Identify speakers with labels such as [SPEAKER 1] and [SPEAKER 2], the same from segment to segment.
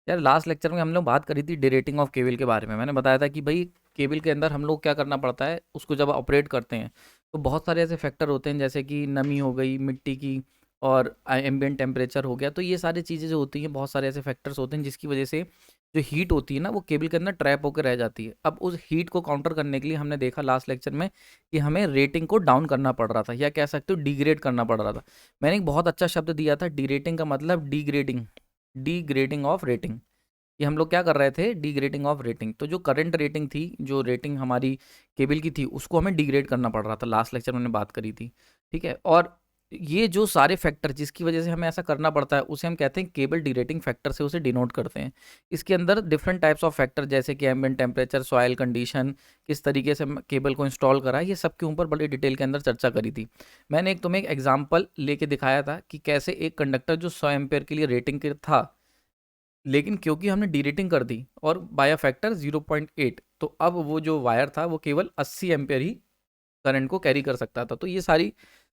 [SPEAKER 1] यार last lecture में हम लोग बात करी थी डिरेटिंग ऑफ केबल के बारे में। मैंने बताया था कि भाई केबल के अंदर हम लोग क्या करना पड़ता है, उसको जब ऑपरेट करते हैं तो बहुत सारे ऐसे फैक्टर होते हैं जैसे कि नमी हो गई मिट्टी की और एम्बिएंट टेम्परेचर हो गया। तो ये सारी चीज़ें जो होती हैं, बहुत सारे ऐसे फैक्टर्स होते हैं जिसकी वजह से जो हीट होती है ना वो केबल के अंदर ट्रैप होकर रह जाती है। अब उस हीट को काउंटर करने के लिए हमने देखा लास्ट लेक्चर में कि हमें रेटिंग को डाउन करना पड़ रहा था, या कह सकते हो डिग्रेड करना पड़ रहा था। मैंने एक बहुत अच्छा शब्द दिया था, डीरेटिंग का मतलब डिग्रेडिंग, डिग्रेडिंग ऑफ रेटिंग। कि हम लोग क्या कर रहे थे, डिग्रेडिंग ऑफ रेटिंग। तो जो करंट रेटिंग थी, जो रेटिंग हमारी केबल की थी, उसको हमें डिग्रेड करना पड़ रहा था। लास्ट लेक्चर में मैंने बात करी थी, ठीक है। और ये जो सारे फैक्टर जिसकी वजह से हमें ऐसा करना पड़ता है उसे हम कहते हैं केबल डिरेटिंग फैक्टर से उसे डिनोट करते हैं। इसके अंदर डिफरेंट टाइप्स ऑफ फैक्टर जैसे कि एम्बिएंट टेम्परेचर, सॉइल कंडीशन, किस तरीके से केबल को इंस्टॉल करा, ये सब के ऊपर बड़ी डिटेल के अंदर चर्चा करी थी। मैंने तुम्हें एक एग्जाम्पल लेके दिखाया था कि कैसे एक कंडक्टर जो 100 एम्पेयर के लिए रेटिंग के था, लेकिन क्योंकि हमने डीरेटिंग कर दी और बाय फैक्टर 0.8, तो अब वो जो वायर था वो केवल 80 एम्पेयर ही करंट को कैरी कर सकता था। तो ये सारी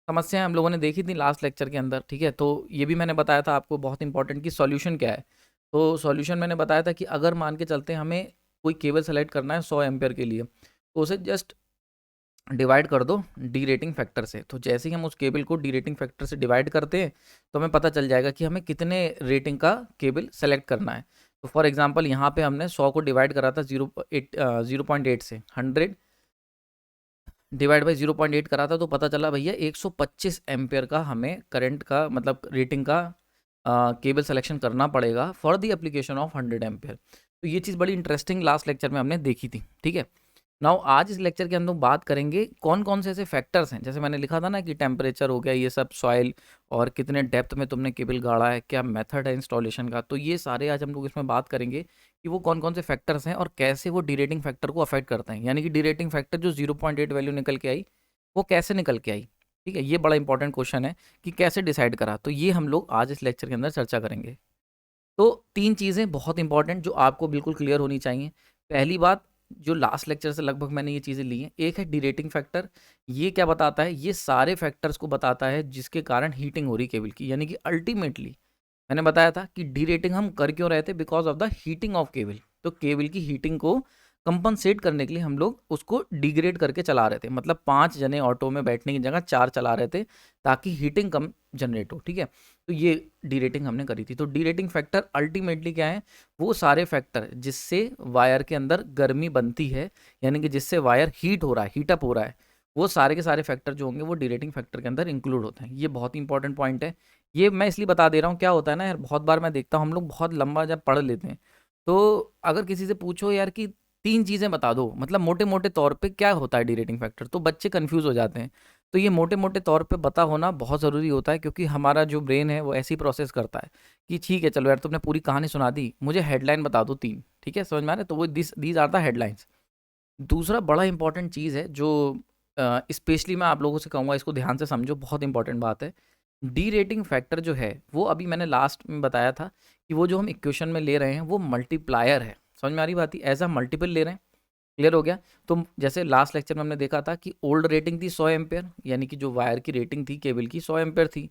[SPEAKER 1] समस्याएं हम लोगों ने देखी थी लास्ट लेक्चर के अंदर, ठीक है। तो ये भी मैंने बताया था आपको बहुत इंपॉर्टेंट कि सॉल्यूशन क्या है। तो सॉल्यूशन मैंने बताया था कि अगर मान के चलते हैं हमें कोई केबल सेलेक्ट करना है 100 एम्पेयर के लिए, तो उसे जस्ट डिवाइड कर दो डी रेटिंग फैक्टर से। तो जैसे ही हम उस केबल को डी रेटिंग फैक्टर से डिवाइड करते हैं तो हमें पता चल जाएगा कि हमें कितने रेटिंग का केबल सेलेक्ट करना है। तो फॉर एग्जांपल यहाँ पे हमने 100 को डिवाइड करा था 0.8 से, 100 डिवाइड बाई 0.8 करा था, तो पता चला भैया 125 एम्पेयर का हमें करंट का मतलब रेटिंग का केबल सिलेक्शन करना पड़ेगा for the application of 100 ampere. तो ये चीज़ बड़ी इंटरेस्टिंग लास्ट लेक्चर में हमने देखी थी, ठीक है। नाउ आज इस लेक्चर के अंदर बात करेंगे कौन कौन से ऐसे फैक्टर्स हैं, जैसे मैंने लिखा था ना कि टेम्परेचर हो गया, ये सब सॉइल, और कितने डेप्थ में तुमने केबल गाड़ा है, क्या मेथड है इंस्टॉलेशन का। तो ये सारे आज हम लोग इसमें बात करेंगे कि वो कौन कौन से फैक्टर्स हैं और कैसे वो डीरेटिंग फैक्टर को अफेक्ट करते हैं। यानी कि डीरेटिंग फैक्टर जो 0.8 वैल्यू निकल के आई वो कैसे निकल के आई, ठीक है। ये बड़ा इंपॉर्टेंट क्वेश्चन है कि कैसे डिसाइड करा। तो ये हम लोग आज इस लेक्चर के अंदर चर्चा करेंगे। तो 3 चीज़ें बहुत इंपॉर्टेंट जो आपको बिल्कुल क्लियर होनी चाहिए। पहली बात, जो लास्ट लेक्चर से लगभग मैंने ये चीज़ें ली हैं, एक है डीरेटिंग फैक्टर। ये क्या बताता है, ये सारे फैक्टर्स को बताता है जिसके कारण हीटिंग हो रही केबल की। यानी कि अल्टीमेटली मैंने बताया था कि डीरेटिंग हम कर क्यों रहे थे, because of the heating of cable. तो केबल की हीटिंग को कंपनसेट करने के लिए हम लोग उसको डिग्रेड करके चला रहे थे। मतलब 5 जने ऑटो में बैठने की जगह 4 चला रहे थे ताकि हीटिंग कम जनरेट हो, ठीक है। तो ये डीरेटिंग हमने करी थी। तो डीरेटिंग फैक्टर अल्टीमेटली क्या है, वो सारे फैक्टर जिससे वायर के अंदर गर्मी बनती है, यानी कि जिससे वायर हीट हो रहा है, हीटअप हो रहा है, वो सारे के सारे फैक्टर जो होंगे वो डीरेटिंग फैक्टर के अंदर इंक्लूड होते हैं। ये बहुत इंपॉर्टेंट पॉइंट है। ये मैं इसलिए बता दे रहा हूँ, क्या होता है ना यार, बहुत बार मैं देखता हूँ हम लोग बहुत लंबा जब पढ़ लेते हैं, तो अगर किसी से पूछो यार कि 3 चीज़ें बता दो, मतलब मोटे मोटे तौर पे क्या होता है डीरेटिंग फैक्टर, तो बच्चे कंफ्यूज हो जाते हैं। तो ये मोटे मोटे तौर पे पता होना बहुत ज़रूरी होता है, क्योंकि हमारा जो ब्रेन है वो ऐसी प्रोसेस करता है कि ठीक है चलो यार तुमने पूरी कहानी सुना दी, मुझे हेडलाइन बता दो 3, ठीक है, समझ में आ रहा है। तो वो दीज आर द हेडलाइंस। दूसरा बड़ा इंपॉर्टेंट चीज़ है जो स्पेशली मैं आप लोगों से कहूँगा इसको ध्यान से समझो, बहुत इंपॉर्टेंट बात है। डी रेटिंग फैक्टर जो है वो अभी मैंने लास्ट में बताया था कि वो जो हम इक्वेशन में ले रहे हैं वो मल्टीप्लायर है। समझ में आ रही बात ही, एज अ मल्टीपल ले रहे हैं। क्लियर हो गया। तो जैसे लास्ट लेक्चर में हमने देखा था कि ओल्ड रेटिंग थी 100 एम्पेयर, यानी कि जो वायर की रेटिंग थी केबल की 100 एम्पेयर थी,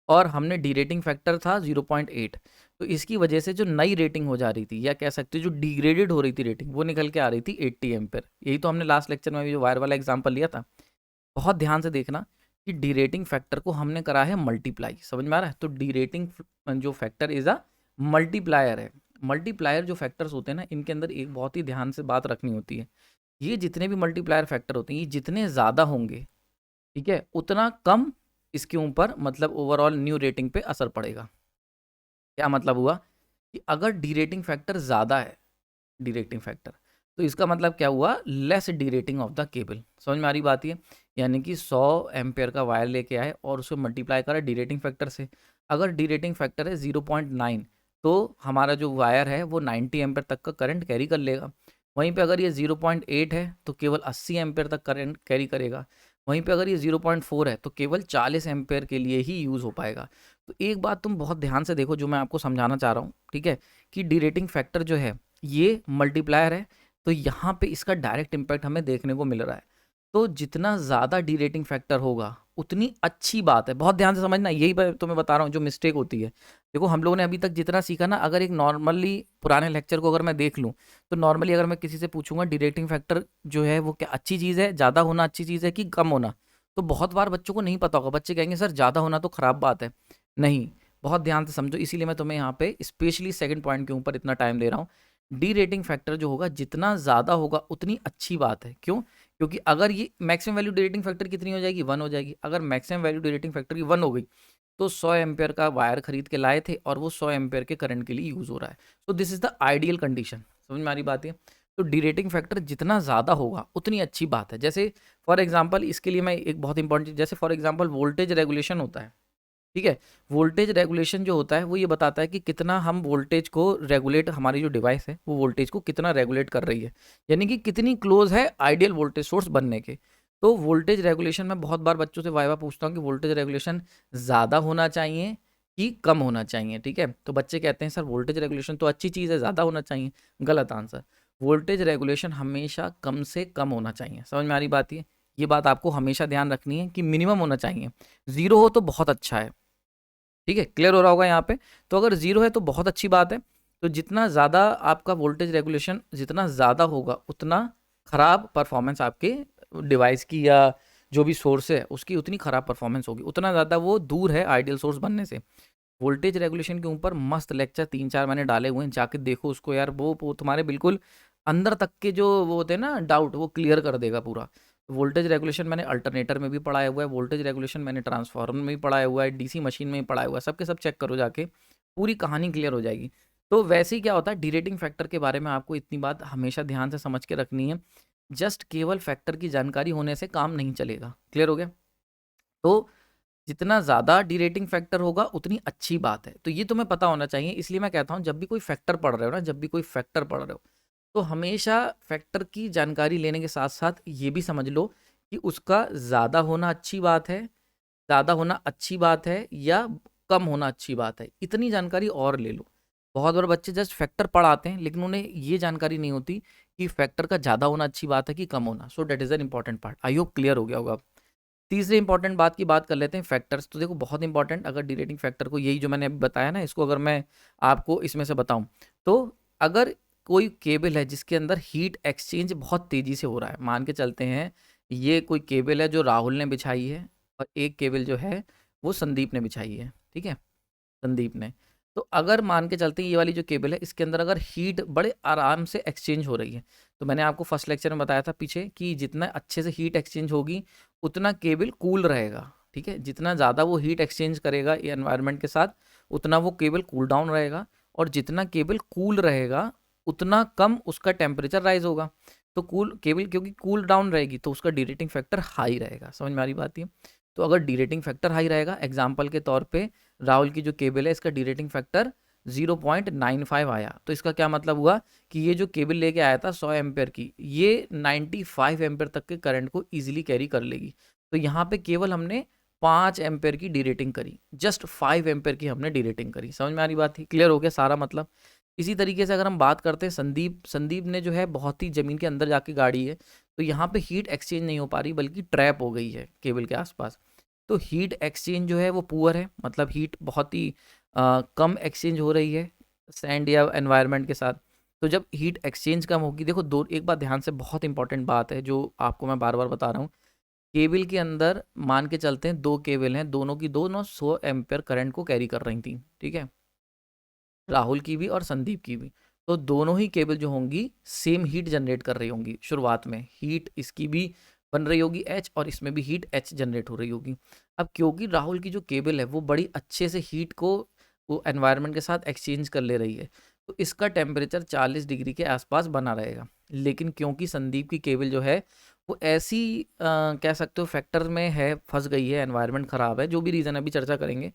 [SPEAKER 1] और हमने डी रेटिंग फैक्टर था 0.8। तो इसकी वजह से जो नई रेटिंग हो जा रही थी, या कह सकते हो जो डिग्रेडेड हो रही थी रेटिंग, वो निकल के आ रही थी 80 एम्पेयर। यही तो हमने लास्ट लेक्चर में भी जो वायर वाला एग्जाम्पल लिया था। बहुत ध्यान से देखना कि डी रेटिंग फैक्टर को हमने करा है मल्टीप्लाई। समझ में आ रहा है। तो डी रेटिंग जो फैक्टर इज अ मल्टीप्लायर है। मल्टीप्लायर जो फैक्टर्स होते हैं ना, इनके अंदर एक बहुत ही ध्यान से बात रखनी होती है। ये जितने भी मल्टीप्लायर फैक्टर होते हैं, ये जितने ज़्यादा होंगे, ठीक है, उतना कम इसके ऊपर मतलब ओवरऑल न्यू रेटिंग पे असर पड़ेगा। क्या मतलब हुआ कि अगर डी रेटिंग फैक्टर ज़्यादा है, डी रेटिंग फैक्टर, तो इसका मतलब क्या हुआ, less D rating of the cable. समझ में आ रही बात ये। यानी कि 100 एम्पेयर का वायर लेके आए और उसको मल्टीप्लाई करा डी रेटिंग फैक्टर से। अगर डी रेटिंग फैक्टर है 0.9, तो हमारा जो वायर है वो 90 एम्पेयर तक का करंट कैरी कर लेगा। वहीं पे अगर ये 0.8 है तो केवल 80 एम्पेयर तक करंट कैरी करेगा। वहीं पे अगर ये 0.4 है तो केवल 40 एम्पेयर के लिए ही यूज़ हो पाएगा। तो एक बात तुम बहुत ध्यान से देखो जो मैं आपको समझाना चाह रहा हूँ, ठीक है, कि डी रेटिंग फैक्टर जो है ये मल्टीप्लायर है, तो यहाँ पे इसका डायरेक्ट इम्पैक्ट हमें देखने को मिल रहा है। तो जितना ज़्यादा डीरेटिंग फैक्टर होगा उतनी अच्छी बात है। बहुत ध्यान से समझना, यही मैं तुम्हें बता रहा हूँ जो मिस्टेक होती है। देखो हम लोगों ने अभी तक जितना सीखा ना, अगर एक नॉर्मली पुराने लेक्चर को अगर मैं देख लूँ, तो नॉर्मली अगर मैं किसी से पूछूंगा डीरेटिंग फैक्टर जो है वो क्या अच्छी चीज़ है, ज़्यादा होना अच्छी चीज़ है कि कम होना, तो बहुत बार बच्चों को नहीं पता होगा। बच्चे कहेंगे सर ज़्यादा होना तो ख़राब बात है। नहीं, बहुत ध्यान से समझो, इसीलिए मैं तुम्हें यहाँ पे स्पेशली सेकंड पॉइंट के ऊपर इतना टाइम दे रहा हूँ। डी रेटिंग फैक्टर जो होगा जितना ज़्यादा होगा उतनी अच्छी बात है। क्यों? क्योंकि अगर ये मैक्सिमम वैल्यू डिरेटिंग फैक्टर कितनी हो जाएगी, 1 हो जाएगी। अगर मैक्सिमम वैल्यू डिरेटिंग फैक्टर की 1 हो गई, तो 100 एम्पेयर का वायर खरीद के लाए थे और वो 100 एम्पेयर के करंट के लिए यूज़ हो रहा है। So this is the ideal condition. समझ में आ रही बात है? तो डिरेटिंग फैक्टर जितना ज़्यादा होगा उतनी अच्छी बात है। जैसे फॉर एग्जाम्पल, इसके लिए मैं एक बहुत इंपॉर्टेंट चीज़, जैसे फॉर एग्जाम्पल वोल्टेज रेगुलेशन होता है, ठीक है? वोल्टेज रेगुलेशन जो होता है वो ये बताता है कि कितना हम वोल्टेज को रेगुलेट, हमारी जो डिवाइस है वो वोल्टेज को कितना रेगुलेट कर रही है, यानी कि कितनी क्लोज है आइडियल वोल्टेज सोर्स बनने के। तो वोल्टेज रेगुलेशन में बहुत बार बच्चों से वाइवा पूछता हूँ कि वोल्टेज रेगुलेशन ज़्यादा होना चाहिए कि कम होना चाहिए, ठीक है? तो बच्चे कहते हैं सर वोल्टेज रेगुलेशन तो अच्छी चीज़ है, ज़्यादा होना चाहिए। गलत आंसर। वोल्टेज रेगुलेशन हमेशा कम से कम होना चाहिए। समझ में आ रही बात? ये बात आपको हमेशा ध्यान रखनी है कि मिनिमम होना चाहिए। 0 हो तो बहुत अच्छा है, ठीक है? क्लियर हो रहा होगा यहाँ पे। तो अगर 0 है तो बहुत अच्छी बात है। तो जितना ज़्यादा आपका वोल्टेज रेगुलेशन जितना ज़्यादा होगा उतना ख़राब परफॉर्मेंस आपके डिवाइस की या जो भी सोर्स है उसकी उतनी ख़राब परफॉर्मेंस होगी, उतना ज़्यादा वो दूर है आइडियल सोर्स बनने से। वोल्टेज रेगुलेशन के ऊपर मस्त लेक्चर 3-4 मैंने डाले हुए हैं, जाके देखो उसको यार। वो तुम्हारे बिल्कुल अंदर तक के जो वो होते हैं ना डाउट, वो क्लियर कर देगा पूरा। वोल्टेज रेगुलेशन मैंने अल्टरनेटर में भी पढ़ाया हुआ है, वोल्टेज रेगुलेशन मैंने ट्रांसफार्मर में भी पढ़ाया हुआ है, डीसी मशीन में भी पढ़ाया हुआ है। सब के सब चेक करो जाके, पूरी कहानी क्लियर हो जाएगी। तो वैसे ही क्या होता है, डीरेटिंग फैक्टर के बारे में आपको इतनी बात हमेशा ध्यान से समझ के रखनी है। जस्ट केवल फैक्टर की जानकारी होने से काम नहीं चलेगा। क्लियर हो गया? तो जितना ज़्यादा डीरेटिंग फैक्टर होगा उतनी अच्छी बात है। तो ये तुम्हें पता होना चाहिए। इसलिए मैं कहता हूँ जब भी कोई फैक्टर पढ़ रहे हो ना, जब भी कोई फैक्टर पढ़ रहे हो, तो हमेशा फैक्टर की जानकारी लेने के साथ साथ ये भी समझ लो कि उसका ज़्यादा होना अच्छी बात है, ज़्यादा होना अच्छी बात है या कम होना अच्छी बात है, इतनी जानकारी और ले लो। बहुत बार बच्चे जस्ट फैक्टर पढ़ आते हैं लेकिन उन्हें ये जानकारी नहीं होती कि फैक्टर का ज़्यादा होना अच्छी बात है कि कम होना। So that is an important part. I hope clear हो गया होगा। तीसरे इंपॉर्टेंट बात की बात कर लेते हैं, फैक्टर्स। तो देखो बहुत इंपॉर्टेंट, अगर डीरेटिंग फैक्टर को, यही जो मैंने अभी बताया ना, इसको अगर मैं आपको इसमें से बताऊं, तो अगर कोई केबल है जिसके अंदर हीट एक्सचेंज बहुत तेज़ी से हो रहा है, मान के चलते हैं ये कोई केबल है जो राहुल ने बिछाई है और एक केबल जो है वो संदीप ने बिछाई है, ठीक है? संदीप ने। तो अगर मान के चलते हैं ये वाली जो केबल है इसके अंदर अगर हीट बड़े आराम से एक्सचेंज हो रही है, तो मैंने आपको फर्स्ट लेक्चर में बताया था पीछे कि जितना अच्छे से हीट एक्सचेंज होगी उतना केबल कूल रहेगा, ठीक है? जितना ज़्यादा वो हीट एक्सचेंज करेगा ये एनवायरनमेंट के साथ, उतना वो केबल कूल डाउन रहेगा, और जितना केबल कूल रहेगा उतना कम उसका टेम्परेचर राइज होगा। तो कूल केबल क्योंकि कूल डाउन रहेगी तो उसका डीरेटिंग फैक्टर हाई रहेगा। समझ में आ रही बात? ये तो अगर डीरेटिंग फैक्टर हाई रहेगा, एग्जाम्पल के तौर पे राहुल की जो केबल है इसका डीरेटिंग फैक्टर 0.95 आया, तो इसका क्या मतलब हुआ कि ये जो केबल लेके आया था 100 एम्पेयर की, ये 95 एम्पेयर तक के करंट को इजीली कैरी कर लेगी। तो यहाँ पे केवल हमने 5 एम्पेयर की डीरेटिंग करी, जस्ट 5 एम्पेयर की हमने डीरेटिंग करी। समझ में आ रही बात? थी क्लियर हो गया सारा मतलब? इसी तरीके से अगर हम बात करते हैं संदीप, संदीप ने जो है बहुत ही ज़मीन के अंदर जाके गाड़ी है, तो यहाँ पे हीट एक्सचेंज नहीं हो पा रही बल्कि ट्रैप हो गई है केबल के आसपास। तो हीट एक्सचेंज जो है वो पुअर है, मतलब हीट बहुत ही कम एक्सचेंज हो रही है सैंड या एनवायरनमेंट के साथ। तो जब हीट एक्सचेंज कम होगी, देखो दो, एक बात ध्यान से, बहुत इंपॉर्टेंट बात है जो आपको मैं बार बार बता रहा हूँ। केबल के अंदर मान के चलते हैं 2 केबल हैं, दोनों की दोनों 100 एम्पेयर करंट को कैरी कर रही थी, ठीक है? राहुल की भी और संदीप की भी। तो दोनों ही केबल जो होंगी सेम हीट जनरेट कर रही होंगी। शुरुआत में हीट इसकी भी बन रही होगी एच, और इसमें भी हीट एच जनरेट हो रही होगी। अब क्योंकि राहुल की जो केबल है वो बड़ी अच्छे से हीट को वो एनवायरनमेंट के साथ एक्सचेंज कर ले रही है, तो इसका टेम्परेचर 40 डिग्री के आसपास बना रहेगा। लेकिन क्योंकि संदीप की केबल जो है वो ऐसी कह सकते हो फैक्टर में है, फंस गई है, एनवायरनमेंट ख़राब है, जो भी रीज़न अभी चर्चा करेंगे।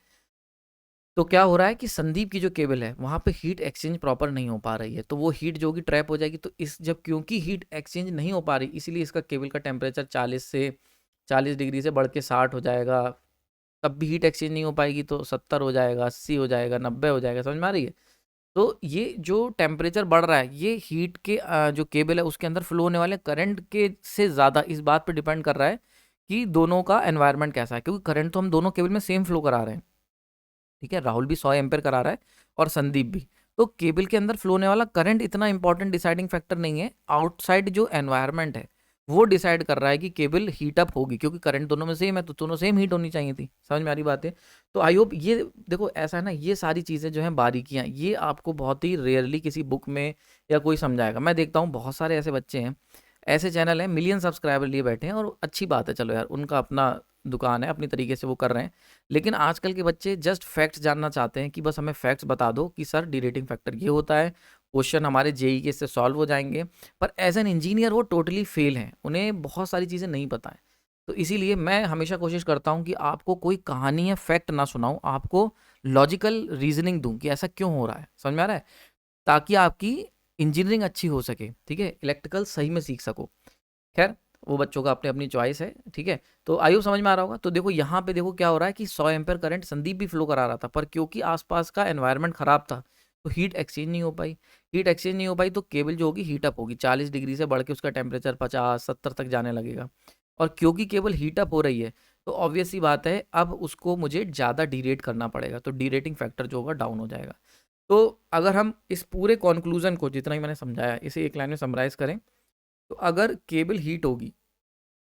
[SPEAKER 1] तो क्या हो रहा है कि संदीप की जो केबल है वहाँ पे हीट एक्सचेंज प्रॉपर नहीं हो पा रही है, तो वो हीट जो कि ट्रैप हो जाएगी। तो इस जब क्योंकि हीट एक्सचेंज नहीं हो पा रही, इसीलिए इसका केबल का टेम्परेचर 40 डिग्री से बढ़ के 60 हो जाएगा। तब भी हीट एक्सचेंज नहीं हो पाएगी तो 70 हो जाएगा, 80 हो जाएगा, 90 हो जाएगा। समझ में आ रही है? तो ये जो टेम्परेचर बढ़ रहा है, ये हीट के जो केबल है उसके अंदर फ्लो होने वाले करंट के से ज़्यादा इस बात पे डिपेंड कर रहा है कि दोनों का एनवायरनमेंट कैसा है, क्योंकि करंट तो हम दोनों केबल में सेम फ्लो करा रहे हैं, ठीक है। राहुल भी 100 एम्पेयर करा रहा है और संदीप भी। तो केबल के अंदर फ्लो होने वाला करंट इतना इंपॉर्टेंट डिसाइडिंग फैक्टर नहीं है, आउटसाइड जो एनवायरनमेंट है वो डिसाइड कर रहा है कि केबल हीट अप होगी, क्योंकि करंट दोनों में सेम है तो दोनों सेम हीट होनी चाहिए थी। समझ में आ रही बात है? तो आई होप ये देखो ऐसा है ना, ये सारी चीज़ें जो हैं बारीकियाँ, ये आपको बहुत ही रेयरली किसी बुक में या कोई समझाएगा। मैं देखता हूँ बहुत सारे ऐसे बच्चे हैं, ऐसे चैनल हैं, मिलियन सब्सक्राइबर लिए बैठे हैं, और अच्छी बात है, चलो यार उनका अपना दुकान है, अपनी तरीके से वो कर रहे हैं। लेकिन आजकल के बच्चे जस्ट फैक्ट्स जानना चाहते हैं कि बस हमें फैक्ट्स बता दो कि सर डीरेटिंग फैक्टर ये होता है, क्वेश्चन हमारे जेई के इससे सॉल्व हो जाएंगे। पर एज एन इंजीनियर वो टोटली फेल हैं, उन्हें बहुत सारी चीज़ें नहीं पता है। तो इसीलिए मैं हमेशा कोशिश करता हूँ कि आपको कोई कहानी या फैक्ट ना सुनाऊँ, आपको लॉजिकल रीजनिंग दूँ कि ऐसा क्यों हो रहा है। समझ में आ रहा है? ताकि आपकी इंजीनियरिंग अच्छी हो सके, ठीक है, इलेक्ट्रिकल सही में सीख सको। खैर वो बच्चों का अपनी अपनी चॉइस है, ठीक है। तो आयु समझ में आ रहा होगा। तो देखो यहाँ पे देखो क्या हो रहा है कि 100 एम्पेयर करंट संदीप भी फ्लो करा रहा था, पर क्योंकि आसपास का एनवायरनमेंट खराब था तो हीट एक्सचेंज नहीं हो पाई। हीट एक्सचेंज नहीं हो पाई तो केबल जो होगी हीट अप होगी, 40 डिग्री से बढ़ के उसका टेम्परेचर 50-70 तक जाने लगेगा। और क्योंकि केबल हीट अप हो रही है तो ऑब्वियस सी बात है, अब उसको मुझे ज़्यादा डीरेट करना पड़ेगा, तो डीरेटिंग फैक्टर जो होगा डाउन हो जाएगा। तो अगर हम इस पूरे कॉन्क्लूजन को, जितना ही मैंने समझाया, इसे एक लाइन में समराइज करें, तो अगर केबल हीट होगी,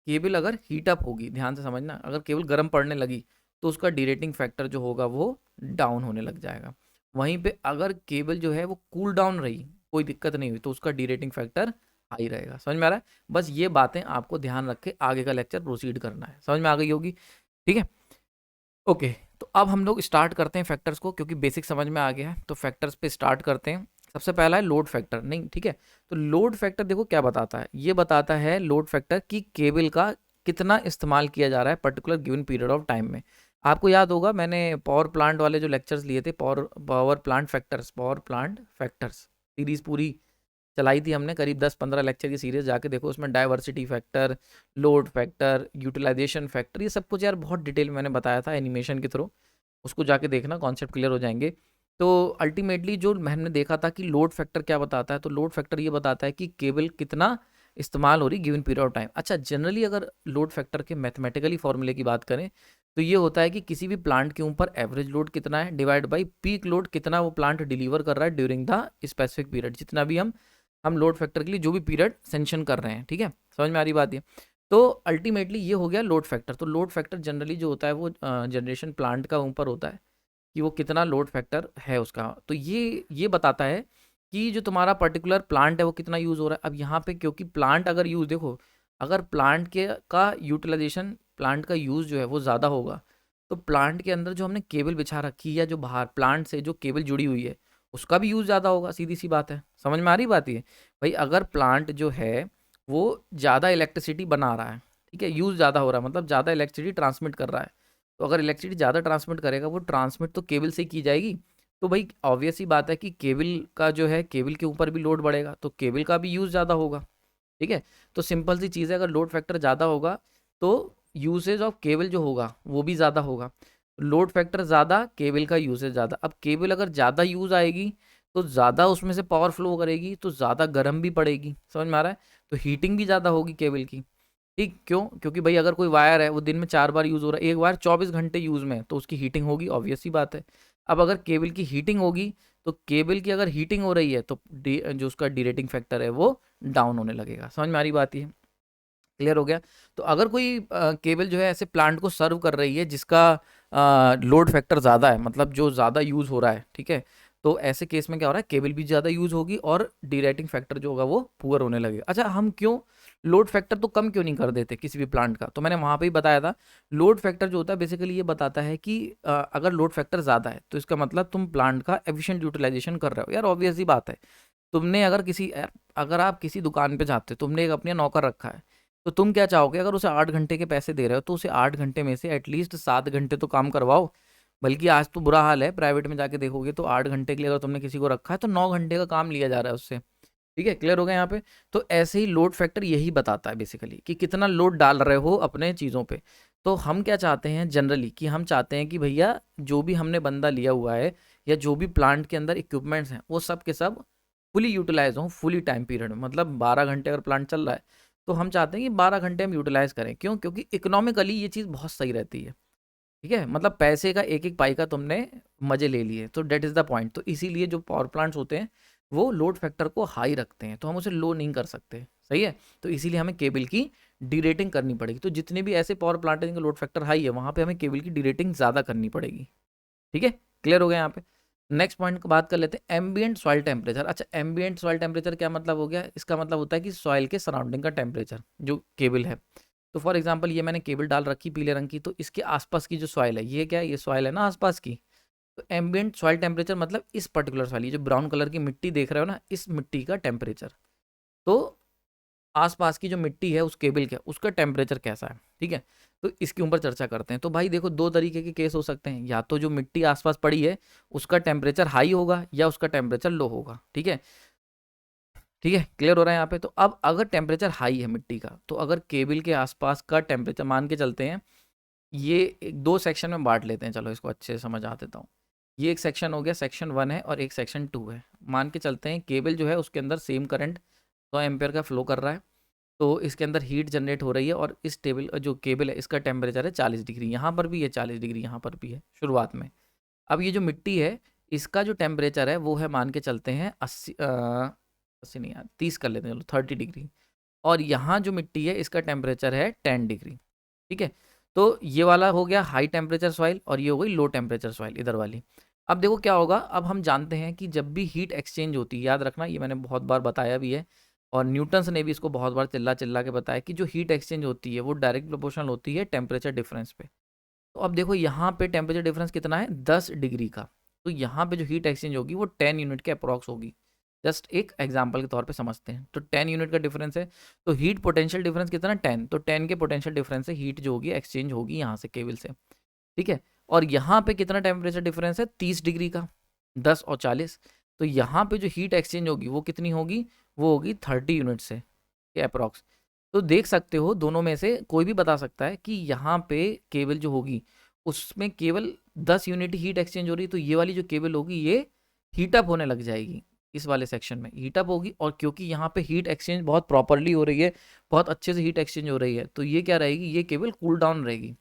[SPEAKER 1] केबल अगर हीट अप होगी, ध्यान से समझना, अगर केबल गर्म पड़ने लगी तो उसका डीरेटिंग फैक्टर जो होगा वो डाउन होने लग जाएगा। वहीं पे अगर केबल जो है वो कूल डाउन रही, कोई दिक्कत नहीं हुई, तो उसका डीरेटिंग फैक्टर हाई रहेगा। समझ में आ रहा है? बस ये बातें आपको ध्यान रख के आगे का लेक्चर प्रोसीड करना है। समझ में आ गई होगी? ठीक है, ओके। तो अब हम लोग स्टार्ट करते हैं फैक्टर्स को, क्योंकि बेसिक समझ में आ गया है, तो फैक्टर्स पे स्टार्ट करते हैं। सबसे पहला है लोड फैक्टर, नहीं ठीक है। तो लोड फैक्टर देखो क्या बताता है, ये बताता है लोड फैक्टर कि केबल का कितना इस्तेमाल किया जा रहा है particular given period of time में। आपको याद होगा मैंने पावर प्लांट वाले जो लेक्चर्स लिए थे, पावर प्लांट फैक्टर्स सीरीज पूरी चलाई थी हमने, करीब 10-15 लेक्चर की सीरीज, जाके देखो उसमें diversity factor, load factor, utilization factor, ये सब कुछ यार बहुत डिटेल में मैंने बताया था एनिमेशन के थ्रू, उसको जाके देखना, कॉन्सेप्ट क्लियर हो जाएंगे। तो अल्टीमेटली जो हमने देखा था कि लोड फैक्टर क्या बताता है, तो लोड फैक्टर ये बताता है कि केबल कितना इस्तेमाल हो रही गिवन पीरियड ऑफ टाइम। अच्छा, जनरली अगर लोड फैक्टर के मैथमेटिकली फॉर्मूले की बात करें तो ये होता है कि किसी भी प्लांट के ऊपर एवरेज लोड कितना है डिवाइड बाई पीक लोड कितना वो प्लांट डिलीवर कर रहा है ड्यूरिंग द स्पेसिफिक पीरियड, जितना भी हम लोड फैक्टर के लिए जो भी पीरियड सेंशन कर रहे हैं, ठीक है। समझ में आ रही बात ये? तो अल्टीमेटली ये हो गया लोड फैक्टर। तो लोड फैक्टर जनरली जो होता है वो जनरेशन प्लांट का ऊपर होता है कि वो कितना लोड फैक्टर है उसका। तो ये बताता है कि जो तुम्हारा पर्टिकुलर प्लांट है वो कितना यूज़ हो रहा है। अब यहाँ पे क्योंकि प्लांट अगर यूज़ देखो, अगर प्लांट के का यूटिलाइजेशन, प्लांट का यूज़ जो है वो ज़्यादा होगा, तो प्लांट के अंदर जो हमने केबल बिछा रखी है या जो बाहर प्लांट से जो केबल जुड़ी हुई है उसका भी यूज़ ज़्यादा होगा, सीधी सी बात है। समझ में आ रही बात ये? भाई अगर प्लांट जो है वो ज़्यादा इलेक्ट्रिसिटी बना रहा है, ठीक है, यूज़ ज़्यादा हो रहा है, मतलब ज़्यादा इलेक्ट्रिसिटी ट्रांसमिट कर रहा है, तो अगर इलेक्ट्रिसिटी ज़्यादा ट्रांसमिट करेगा वो ट्रांसमिट तो केबल से ही की जाएगी। तो भाई ऑब्वियस ही बात है कि केबल का जो है, केबल के ऊपर भी लोड बढ़ेगा तो केबल का भी यूज़ ज़्यादा होगा, ठीक है। तो सिंपल सी चीज़ है, अगर लोड फैक्टर ज़्यादा होगा तो यूसेज ऑफ केबल जो होगा वो भी ज़्यादा होगा। लोड फैक्टर ज़्यादा, केबल का यूसेज ज़्यादा। अब केबल अगर ज़्यादा यूज़ आएगी तो ज़्यादा उसमें से पावर फ्लो करेगी तो ज़्यादा गर्म भी पड़ेगी। समझ में आ रहा है? तो हीटिंग भी ज़्यादा होगी केबल की। ठीक, क्यों? क्योंकि भाई अगर कोई वायर है वो दिन में 4 बार यूज़ हो रहा है, एक वायर 24 घंटे यूज़ में है, तो उसकी हीटिंग होगी, ऑब्वियस सी बात है। अब अगर केबल की हीटिंग होगी तो केबल की अगर हीटिंग हो रही है तो जो उसका डीरेटिंग फैक्टर है वो डाउन होने लगेगा। समझ में आ रही बात ये? क्लियर हो गया? तो अगर कोई केबल जो है ऐसे प्लांट को सर्व कर रही है जिसका लोड फैक्टर ज़्यादा है, मतलब जो ज़्यादा यूज़ हो रहा है, ठीक है, तो ऐसे केस में क्या हो रहा है, केबल भी ज़्यादा यूज़ होगी और डीरेटिंग फैक्टर जो होगा वो पुअर होने लगेगा। अच्छा, हम क्यों लोड फैक्टर तो कम क्यों नहीं कर देते किसी भी प्लांट का? तो मैंने वहाँ पे ही बताया था, लोड फैक्टर जो होता है बेसिकली ये बताता है कि अगर लोड फैक्टर ज़्यादा है तो इसका मतलब तुम प्लांट का एफिशिएंट यूटिलाइजेशन कर रहे हो। यार ऑब्वियस ही बात है, तुमने अगर आप किसी दुकान पे जाते हो, तुमने एक अपने नौकर रखा है, तो तुम क्या चाहोगे, अगर उसे 8 घंटे के पैसे दे रहे हो तो उसे 8 घंटे में से एटलीस्ट 7 घंटे तो काम करवाओ। बल्कि आज तो बुरा हाल है, प्राइवेट में जाके देखोगे तो 8 घंटे के लिए अगर तुमने किसी को रखा है तो 9 घंटे का काम लिया जा रहा है उससे। ठीक है, क्लियर हो गया यहाँ पे? तो ऐसे ही लोड फैक्टर यही बताता है बेसिकली कि कितना लोड डाल रहे हो अपने चीज़ों पे। तो हम क्या चाहते हैं जनरली, कि हम चाहते हैं कि भैया जो भी हमने बंदा लिया हुआ है या जो भी प्लांट के अंदर इक्विपमेंट्स हैं वो सब के सब फुली यूटिलाइज हों फुली टाइम पीरियड में। मतलब 12 घंटे अगर प्लांट चल रहा है तो हम चाहते हैं कि 12 घंटे हम यूटिलाइज करें। क्यों? क्योंकि इकोनॉमिकली ये चीज़ बहुत सही रहती है। ठीक है, मतलब पैसे का एक एक पाई का तुमने मजे ले लिए, तो डेट इज़ द पॉइंट। तो इसीलिए जो पावर प्लांट्स होते हैं वो लोड फैक्टर को हाई रखते हैं, तो हम उसे लो नहीं कर सकते। सही है, तो इसीलिए हमें केबल की डीरेटिंग करनी पड़ेगी। तो जितने भी ऐसे पावर प्लांट हैं जिनका लोड फैक्टर हाई है वहाँ पे हमें केबल की डीरेटिंग ज़्यादा करनी पड़ेगी। ठीक है, क्लियर हो गया यहाँ पे। नेक्स्ट पॉइंट की बात कर लेते हैं, एम्बिएंट सॉइल टेम्परेचर। अच्छा, एम्बिएंट सॉइल टेम्परेचर क्या मतलब हो गया? इसका मतलब होता है कि सॉइल के सराउंडिंग का टेम्परेचर जो केबल है। तो फॉर एग्जांपल ये मैंने केबल डाल रखी पीले रंग की, तो इसके आसपास की जो सॉइल है, ये क्या है? ये सॉइल है ना आसपास की। तो एम्बिएंट सॉइल टेम्परेचर मतलब इस पर्टिकुलर सॉइल, ये जो ब्राउन कलर की मिट्टी देख रहे हो ना, इस मिट्टी का टेम्परेचर। तो आसपास की जो मिट्टी है उस केबल के, उसका टेम्परेचर कैसा है। ठीक है, तो इसके ऊपर चर्चा करते हैं। तो भाई देखो, दो तरीके के केस हो सकते हैं, या तो जो मिट्टी आसपास पड़ी है उसका टेम्परेचर हाई होगा या उसका टेम्परेचर लो होगा। ठीक है, ठीक है, क्लियर हो रहा है यहाँ पे। तो अब अगर टेम्परेचर हाई है मिट्टी का, तो अगर केबल के आसपास का टेम्परेचर मान के चलते हैं, ये दो सेक्शन में बांट लेते हैं। चलो इसको अच्छे से समझ आ देता हूँ। ये एक सेक्शन हो गया, सेक्शन 1 है, और एक सेक्शन 2 है। मान के चलते हैं केबल जो है उसके अंदर सेम करंट 100 एम्पेयर का फ्लो कर रहा है। तो इसके अंदर हीट जनरेट हो रही है, और इस टेबल जो केबल है इसका टेम्परेचर है 40 डिग्री। यहाँ पर भी है 40 डिग्री, यहाँ पर भी है शुरुआत में। अब ये जो मिट्टी है इसका जो टेम्परेचर है वो है, मान के चलते हैं 80 नहीं यार 30 कर लेते हैं, चलो 30 डिग्री। और यहाँ जो मिट्टी है इसका टेम्परेचर है 10 डिग्री। ठीक है, तो ये वाला हो गया हाई टेम्परेचर सॉइल, और ये हो गई लो टेम्परेचर सॉइल इधर वाली। अब देखो क्या होगा, अब हम जानते हैं कि जब भी हीट एक्सचेंज होती है, याद रखना ये मैंने बहुत बार बताया भी है, और न्यूटन्स ने भी इसको बहुत बार चिल्ला चिल्ला के बताया कि जो हीट एक्सचेंज होती है वो डायरेक्ट प्रोपोर्शनल होती है टेम्परेचर डिफरेंस पे। तो अब देखो यहाँ पे टेम्परेचर डिफरेंस कितना है? 10 डिग्री का। तो यहाँ पे जो हीट एक्सचेंज होगी वो 10 यूनिट के अप्रॉक्स होगी। जस्ट एक एग्जांपल के तौर पे समझते हैं। तो 10 यूनिट का डिफरेंस है, तो हीट पोटेंशियल डिफरेंस कितना? 10। तो 10 के पोटेंशियल डिफरेंस से हीट जो होगी एक्सचेंज होगी यहाँ से केबल से। ठीक है, और यहाँ पे कितना टेम्परेचर डिफरेंस है? 30 डिग्री का, 10 और 40। तो यहाँ पे जो हीट एक्सचेंज होगी वो कितनी होगी? वो होगी 30 यूनिट से के अप्रॉक्स। तो देख सकते हो दोनों में से कोई भी बता सकता है कि यहाँ पे केबल जो होगी उसमें केवल 10 यूनिट हीट एक्सचेंज हो रही है, तो ये वाली जो केबल होगी ये हीटअप होने लग जाएगी। इस वाले सेक्शन में हीटअप होगी, और क्योंकि यहाँ पे हीट एक्सचेंज बहुत प्रॉपरली हो रही है, बहुत अच्छे से हीट एक्सचेंज हो रही है, तो ये क्या रहेगी? ये केबल कूल डाउन रहेगी,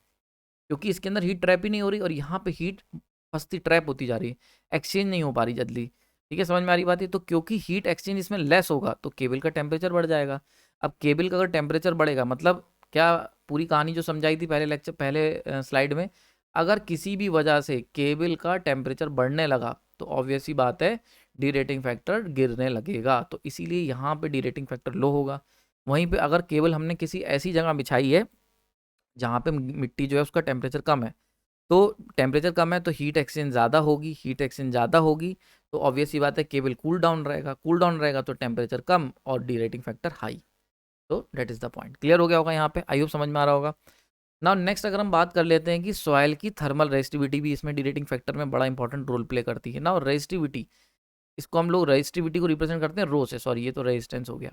[SPEAKER 1] क्योंकि इसके अंदर हीट ट्रैप ही नहीं हो रही, और यहाँ पे हीट फंसती ट्रैप होती जा रही है, एक्सचेंज नहीं हो पा रही जल्दी। ठीक है, समझ में आ रही बात है। तो क्योंकि हीट एक्सचेंज इसमें लेस होगा तो केबल का टेम्परेचर बढ़ जाएगा। अब केबल का अगर टेम्परेचर बढ़ेगा, मतलब क्या, पूरी कहानी जो समझाई थी पहले लेक्चर, पहले स्लाइड में, अगर किसी भी वजह से केबल का टेम्परेचर बढ़ने लगा तो ऑब्वियस ही बात है डी रेटिंग फैक्टर गिरने लगेगा। तो इसीलिए यहाँ पे डी रेटिंग फैक्टर लो होगा। वहीं पे अगर केबल हमने किसी ऐसी जगह बिछाई है जहाँ पे मिट्टी जो है उसका टेम्परेचर कम है, तो टेम्परेचर कम है तो हीट एक्सचेंज ज़्यादा होगी, हीट एक्सचेंज ज़्यादा होगी तो ऑब्वियस सी बात है केबल कूल डाउन रहेगा, कूल डाउन रहेगा तो टेम्परेचर कम और डी रेटिंग फैक्टर हाई। तो that is the point. Clear हो गया होगा यहाँ पे, आई होप समझ में आ रहा होगा। नाउ नेक्स्ट अगर हम बात कर लेते हैं कि सॉइल की थर्मल रेजिस्टिविटी भी इसमें डी रेटिंग फैक्टर में बड़ा इंपॉर्टेंट रोल प्ले करती है। नाउ रेजिस्टिविटी, इसको हम लोग रेजिस्टिविटी को रिप्रेजेंट करते हैं रो से, सॉरी ये तो रेजिस्टेंस हो गया।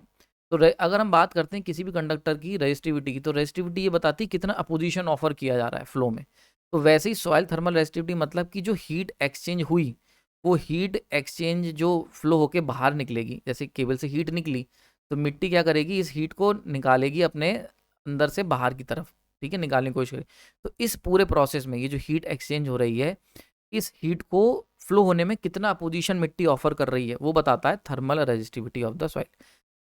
[SPEAKER 1] तो अगर हम बात करते हैं किसी भी कंडक्टर की रेजिस्टिविटी की, तो रेजिस्टिविटी ये बताती है कितना अपोजिशन ऑफर किया जा रहा है फ्लो में। तो वैसे ही सॉइल थर्मल रेजिस्टिविटी मतलब कि जो हीट एक्सचेंज हुई वो हीट एक्सचेंज जो फ्लो होके बाहर निकलेगी, जैसे केबल से हीट निकली तो मिट्टी क्या करेगी? इस हीट को निकालेगी अपने अंदर से बाहर की तरफ। ठीक है, निकालने की कोशिश करेगी। तो इस पूरे प्रोसेस में ये जो हीट एक्सचेंज हो रही है, इस हीट को फ्लो होने में कितना अपोजिशन मिट्टी ऑफर कर रही है वो बताता है thermal resistivity of the soil.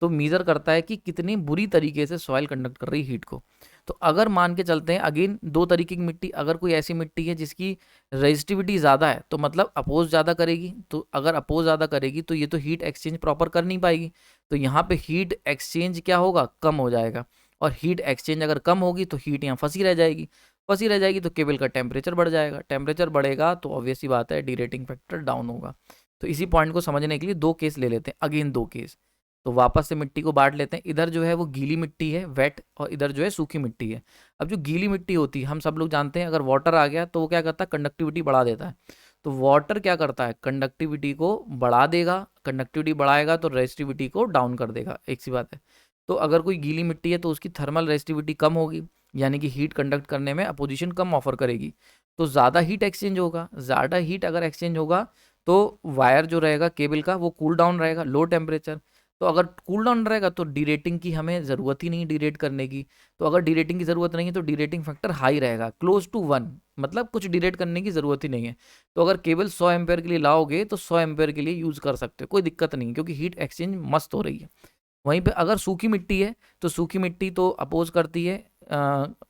[SPEAKER 1] तो मीज़र करता है कि कितनी बुरी तरीके से सॉइल कंडक्ट कर रही है हीट को। तो अगर मान के चलते हैं अगेन दो तरीके की मिट्टी, अगर कोई ऐसी मिट्टी है जिसकी रेजिस्टिविटी ज़्यादा है तो मतलब अपोज ज़्यादा करेगी, तो अगर अपोज ज़्यादा करेगी तो ये तो हीट एक्सचेंज प्रॉपर कर नहीं पाएगी, तो यहाँ पे हीट एक्सचेंज क्या होगा? कम हो जाएगा। और हीट एक्सचेंज अगर कम होगी तो हीट यहाँ फंसी रह जाएगी, फंसी रह जाएगी तो केबल का टेम्परेचर बढ़ जाएगा, टेम्परेचर बढ़ेगा तो ऑब्वियस ही बात है डी रेटिंग फैक्टर डाउन होगा। तो इसी पॉइंट को समझने के लिए दो केस ले लेते हैं, अगेन दो केस। तो वापस से मिट्टी को बांट लेते हैं, इधर जो है वो गीली मिट्टी है वेट, और इधर जो है सूखी मिट्टी है। अब जो गीली मिट्टी होती है हम सब लोग जानते हैं अगर वाटर आ गया तो वो क्या करता है? कंडक्टिविटी बढ़ा देता है। तो वाटर क्या करता है? कंडक्टिविटी को बढ़ा देगा, कंडक्टिविटी बढ़ाएगा तो रेजिस्टिविटी को डाउन कर देगा, एक सी बात है। तो अगर कोई गीली मिट्टी है तो उसकी थर्मल रेजिस्टिविटी कम होगी, यानी कि हीट कंडक्ट करने में अपोजिशन कम ऑफर करेगी, तो ज़्यादा हीट एक्सचेंज होगा। ज़्यादा हीट अगर एक्सचेंज होगा तो वायर जो रहेगा केबल का वो कूल डाउन रहेगा, लो टेम्परेचर। तो अगर कूल डाउन रहेगा तो डीरेटिंग की हमें ज़रूरत ही नहीं डीरेट करने की। तो अगर डीरेटिंग की ज़रूरत नहीं है तो डीरेटिंग फैक्टर हाई रहेगा, क्लोज टू 1, मतलब कुछ डीरेट करने की ज़रूरत ही नहीं है। तो अगर केबल 100 एम्पेयर के लिए लाओगे तो 100 एम्पेयर के लिए यूज़ कर सकते हो, कोई दिक्कत नहीं, क्योंकि हीट एक्सचेंज मस्त हो रही है। वहीं पे अगर सूखी मिट्टी है तो सूखी मिट्टी तो अपोज करती है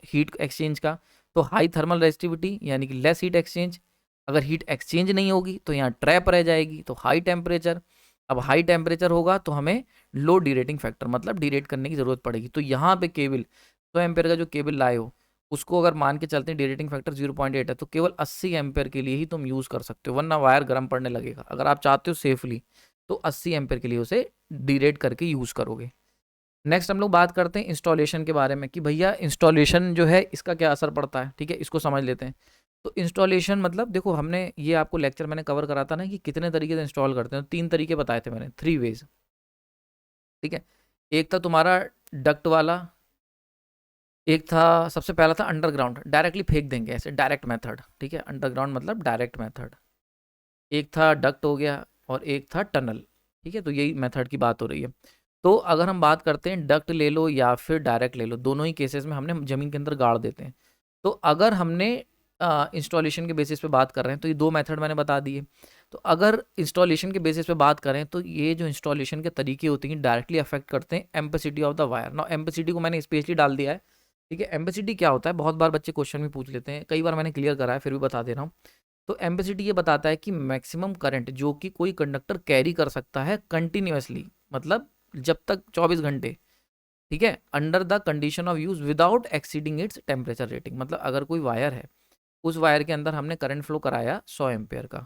[SPEAKER 1] हीट एक्सचेंज का, तो हाई थर्मल रेजिस्टिविटी यानी कि लेस हीट एक्सचेंज। अगर हीट एक्सचेंज नहीं होगी तो यहाँ ट्रैप रह जाएगी, तो हाई टेम्परेचर। अब हाई टेम्परेचर होगा तो हमें लो डीरेटिंग फैक्टर मतलब डीरेट करने की ज़रूरत पड़ेगी। तो यहाँ पे केबल 100 एम्पेयर का जो केबल लाए हो उसको अगर मान के चलते हैं डीरेटिंग फैक्टर 0.8 है तो केवल 80 एम्पेयर के लिए ही तुम यूज़ कर सकते हो, वरना वायर गर्म पड़ने लगेगा। अगर आप चाहते हो सेफली तो 80 एम्पेयर के लिए उसे डीरेट करके यूज़ करोगे। नेक्स्ट हम लोग बात करते हैं इंस्टॉलेशन के बारे में कि भैया इंस्टॉलेशन जो है इसका क्या असर पड़ता है, ठीक है, इसको समझ लेते हैं। तो इंस्टॉलेशन मतलब देखो, हमने ये आपको लेक्चर मैंने कवर करा था ना कि कितने तरीके से इंस्टॉल करते हैं, 3 तरीके बताए थे मैंने, 3 वेज, ठीक है। एक था तुम्हारा डक्ट वाला, एक था सबसे पहला था अंडरग्राउंड, डायरेक्टली फेंक देंगे ऐसे, डायरेक्ट मेथड, ठीक है, अंडरग्राउंड मतलब डायरेक्ट मेथड। एक था डक्ट हो गया और एक था टनल, ठीक है, तो यही मेथड की बात हो रही है। तो अगर हम बात करते हैं डक्ट ले लो या फिर डायरेक्ट ले लो, दोनों ही केसेस में हमने ज़मीन के अंदर गाड़ देते हैं। तो अगर हमने इंस्टॉलेशन के बेसिस पे बात कर रहे हैं तो ये 2 मेथड मैंने बता दिए। तो अगर इंस्टॉलेशन के बेसिस पे बात करें तो ये जो इंस्टॉलेशन के तरीके होते हैं डायरेक्टली अफेक्ट करते हैं एम्पेसिटी ऑफ द वायर। नाउ एम्पेसिटी को मैंने स्पेशली डाल दिया है, ठीक है। एम्पेसिटी क्या होता है, बहुत बार बच्चे क्वेश्चन में पूछ लेते हैं, कई बार मैंने क्लियर करा है फिर भी बता दे रहा हूँ। तो एम्पेसिटी ये बताता है कि मैक्सिमम करंट जो कि कोई कंडक्टर कैरी कर सकता है कंटिन्यूअसली, मतलब जब तक 24 घंटे, ठीक है, under the condition of use without exceeding its temperature rating. मतलब अगर कोई वायर है, उस वायर के अंदर हमने करंट फ्लो कराया 100 एम्पेयर का,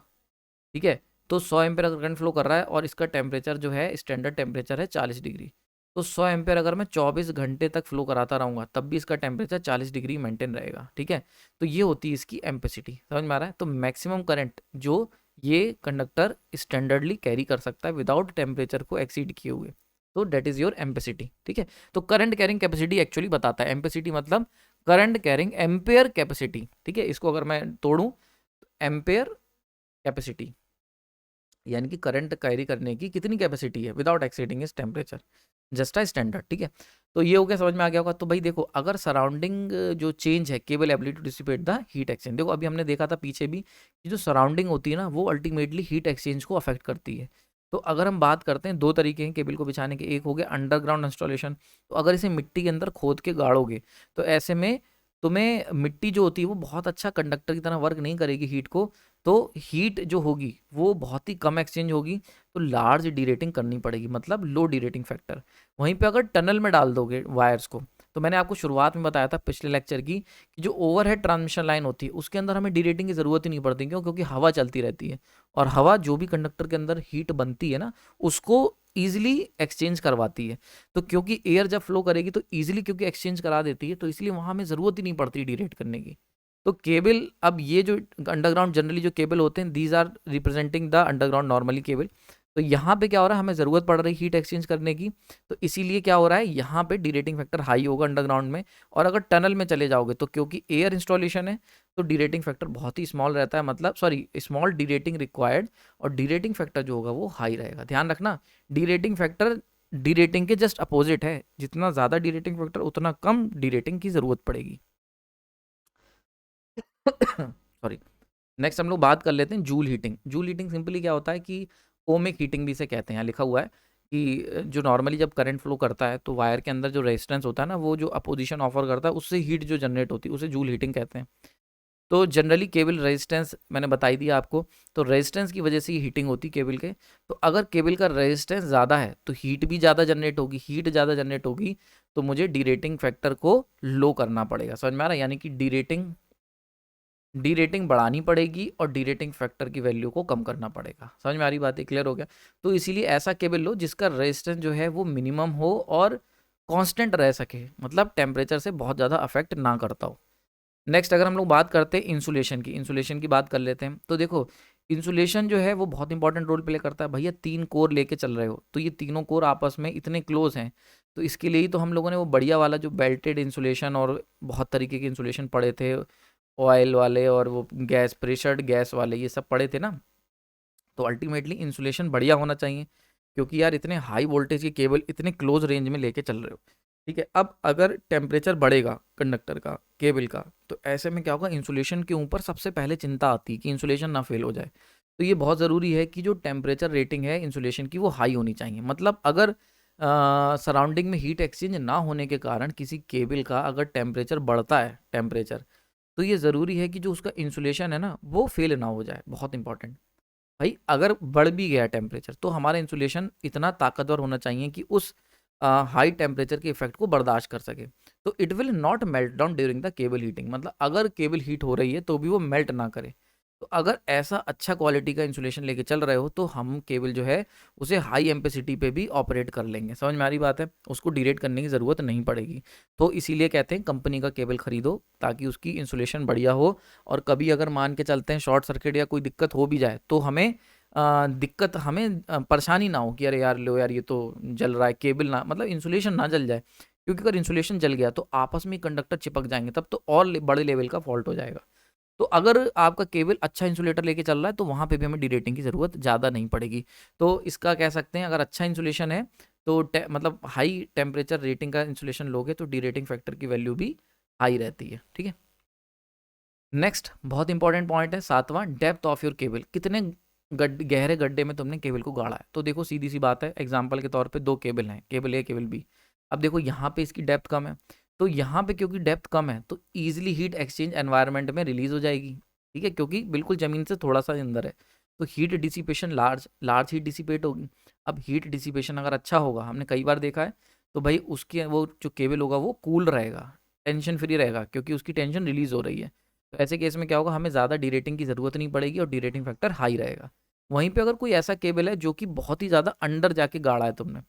[SPEAKER 1] ठीक है, तो 100 एम्पेयर का करंट फ्लो कर रहा है और इसका टेम्परेचर जो है स्टैंडर्ड टेम्परेचर है 40 डिग्री। तो 100 एम्पेयर अगर मैं 24 घंटे तक फ्लो कराता रहूँगा तब भी इसका टेम्परेचर 40 डिग्री मेंटेन रहेगा, ठीक है। तो ये होती है इसकी एम्पेसिटी, समझ में आ रहा है। तो मैक्सिमम करंट जो ये कंडक्टर स्टैंडर्डली कैरी कर सकता है विदाउट टेम्परेचर को एक्सीड किए हुए, तो डेट इज योर एम्पेसिटी, ठीक है। तो करंट कैरिंग कैपेसिटी एक्चुअली बताता है, एम्पेसिटी मतलब करंट कैरिंग एम्पेयर कैपेसिटी, ठीक है। इसको अगर मैं तोड़ूं, एम्पेयर कैपेसिटी यानी कि करंट कैरी करने की कितनी कैपेसिटी है विदाउट एक्सीडिंग इस टेम्परेचर, जस्ट अ स्टैंडर्ड, ठीक है। तो ये हो गया, समझ में आ गया होगा। तो भाई देखो, अगर सराउंडिंग जो चेंज है cable ability to dissipate the heat exchange, देखो अभी हमने देखा था पीछे भी कि जो सराउंडिंग होती है ना वो अल्टीमेटली हीट एक्सचेंज को अफेक्ट करती है। तो अगर हम बात करते हैं, 2 तरीके हैं केबल को बिछाने के, एक हो गया अंडरग्राउंड इंस्टॉलेशन। तो अगर इसे मिट्टी के अंदर खोद के गाड़ोगे तो ऐसे में तुम्हें मिट्टी जो होती है वो बहुत अच्छा कंडक्टर की तरह वर्क नहीं करेगी हीट को, तो हीट जो होगी वो बहुत ही कम एक्सचेंज होगी, तो लार्ज डीरेटिंग करनी पड़ेगी, मतलब लो डीरेटिंग फैक्टर। वहीं पे अगर टनल में डाल दोगे वायर्स को, तो मैंने आपको शुरुआत में बताया था पिछले लेक्चर की कि जो ओवरहेड ट्रांसमिशन लाइन होती है उसके अंदर हमें डीरेटिंग की ज़रूरत ही नहीं पड़ती, क्यों, क्योंकि हवा चलती रहती है और हवा जो भी कंडक्टर के अंदर हीट बनती है ना उसको ईजिली एक्सचेंज करवाती है। तो क्योंकि एयर जब फ्लो करेगी तो ईजिली क्योंकि एक्सचेंज करा देती है, तो इसलिए वहाँ हमें ज़रूरत ही नहीं पड़ती डीरेट करने की। तो केबल, अब ये जो अंडरग्राउंड जनरली जो केबल होते हैं these are representing the underground normally cable. तो यहाँ पे क्या हो रहा है, हमें ज़रूरत पड़ रही हीट एक्सचेंज करने की, तो इसीलिए क्या हो रहा है, यहाँ पे डीरेटिंग फैक्टर हाई होगा अंडरग्राउंड में। और अगर टनल में चले जाओगे तो क्योंकि एयर इंस्टॉलेशन है तो डीरेटिंग फैक्टर बहुत ही स्मॉल रहता है, मतलब सॉरी स्मॉल डीरेटिंग रिक्वायर्ड, और डीरेटिंग फैक्टर जो होगा वो हाई रहेगा। ध्यान रखना, डीरेटिंग फैक्टर डीरेटिंग के जस्ट अपोजिट है, जितना ज़्यादा डीरेटिंग फैक्टर उतना कम डीरेटिंग की ज़रूरत पड़ेगी। सॉरी। नेक्स्ट हम लोग बात कर लेते हैं joule heating. Joule heating simply क्या होता है कि ओमिक हीटिंग भी इसे कहते हैं, यहाँ लिखा हुआ है कि जो नॉर्मली जब करंट फ्लो करता है तो वायर के अंदर जो रेजिस्टेंस होता है ना वो जो अपोजिशन ऑफर करता है उससे हीट जो जनरेट होती है उसे जूल हीटिंग कहते हैं। तो जनरली केबल रेजिस्टेंस मैंने बताई दी आपको, तो रेजिस्टेंस की वजह से ये हीटिंग होती है केबल के। तो अगर केबल का रेजिस्टेंस ज़्यादा है तो हीट भी ज़्यादा जनरेट होगी, हीट ज़्यादा जनरेट होगी तो मुझे डीरेटिंग फैक्टर को लो करना पड़ेगा, समझ में आ रहा है, यानी कि डी रेटिंग बढ़ानी पड़ेगी और डी रेटिंग फैक्टर की वैल्यू को कम करना पड़ेगा। समझ में आ रही बात है, क्लियर हो गया। तो इसीलिए ऐसा केबल लो जिसका रेजिस्टेंस जो है वो मिनिमम हो और कांस्टेंट रह सके, मतलब टेम्परेचर से बहुत ज़्यादा अफेक्ट ना करता हो। नेक्स्ट अगर हम लोग बात करते हैं इंसुलेशन की, इंसुलेशन की बात कर लेते हैं। तो देखो इंसुलेशन जो है वो बहुत इंपॉर्टेंट रोल प्ले करता है। भैया 3 कोर लेके चल रहे हो तो ये तीनों कोर आपस में इतने क्लोज हैं, तो इसके लिए ही तो हम लोगों ने वो बढ़िया वाला जो बेल्टेड इंसुलेशन और बहुत तरीके के इंसुलेशन पढ़े थे, ऑयल वाले और वो गैस प्रेशर्ड गैस वाले, ये सब पढ़े थे ना। तो अल्टीमेटली इंसुलेशन बढ़िया होना चाहिए, क्योंकि यार इतने हाई वोल्टेज के केबल इतने क्लोज रेंज में लेके चल रहे हो, ठीक है। अब अगर टेम्परेचर बढ़ेगा कंडक्टर का, केबल का, तो ऐसे में क्या होगा, इंसुलेशन के ऊपर सबसे पहले चिंता आती है कि इंसुलेशन ना फेल हो जाए। तो ये बहुत ज़रूरी है कि जो टेम्परेचर रेटिंग है इंसुलेशन की वो हाई होनी चाहिए। मतलब अगर सराउंडिंग में हीट एक्सचेंज ना होने के कारण किसी केबल का अगर टेम्परेचर बढ़ता है टेम्परेचर, तो ये ज़रूरी है कि जो उसका इंसुलेशन है ना वो फेल ना हो जाए। बहुत इंपॉर्टेंट भाई, अगर बढ़ भी गया टेम्परेचर तो हमारा इंसुलेशन इतना ताकतवर होना चाहिए कि उस हाई टेम्परेचर के इफेक्ट को बर्दाश्त कर सके। तो it will not melt down during the cable heating, मतलब अगर केबल हीट हो रही है तो भी वो मेल्ट ना करे। तो अगर ऐसा अच्छा क्वालिटी का इंसुलेशन लेके चल रहे हो तो हम केबल जो है उसे हाई एम्पेसिटी पे भी ऑपरेट कर लेंगे। समझ में आ रही बात है, उसको डिरेट करने की ज़रूरत नहीं पड़ेगी। तो इसीलिए कहते हैं कंपनी का केबल खरीदो ताकि उसकी इंसुलेशन बढ़िया हो, और कभी अगर मान के चलते हैं शॉर्ट सर्किट या कोई दिक्कत हो भी जाए तो हमें दिक्कत, हमें परेशानी ना हो कि अरे यार लो यार ये तो जल रहा है केबल, ना मतलब इंसुलेशन ना जल जाए। क्योंकि अगर इंसुलेशन जल गया तो आपस में कंडक्टर चिपक जाएंगे, तब तो और बड़े लेवल का फॉल्ट हो जाएगा। तो अगर आपका केबल अच्छा इंसुलेटर लेके चल रहा है तो वहाँ पे भी हमें डीरेटिंग की ज़रूरत ज़्यादा नहीं पड़ेगी। तो इसका कह सकते हैं, अगर अच्छा इंसुलेशन है तो मतलब हाई टेम्परेचर रेटिंग का इंसुलेशन लोगे तो डीरेटिंग फैक्टर की वैल्यू भी हाई रहती है, ठीक है। नेक्स्ट बहुत इंपॉर्टेंट पॉइंट है सातवां, डेप्थ ऑफ योर केबल। कितने गहरे गड्ढे में तुमने केबल को गाड़ा है। तो देखो सीधी सी बात है, एग्जांपल के तौर पे दो केबल हैं, केबल ए केबल बी। अब देखो यहाँ पे इसकी डेप्थ कम है, तो यहाँ पे क्योंकि डेप्थ कम है तो ईजिली हीट एक्सचेंज एनवायरनमेंट में रिलीज हो जाएगी, ठीक है, क्योंकि बिल्कुल ज़मीन से थोड़ा सा अंदर है। तो heat dissipation large large heat dissipate होगी। अब हीट डिसिपेशन अगर अच्छा होगा, हमने कई बार देखा है, तो भाई उसके वो जो केबल होगा वो कूल रहेगा, टेंशन फ्री रहेगा, क्योंकि उसकी टेंशन रिलीज हो रही है। तो ऐसे केस में क्या होगा, हमें ज़्यादा डीरेटिंग की ज़रूरत नहीं पड़ेगी और डीरेटिंग फैक्टर हाई रहेगा। वहीं पे अगर कोई ऐसा केबल है जो कि बहुत ही ज़्यादा अंडर जाके गाड़ा है तुमने,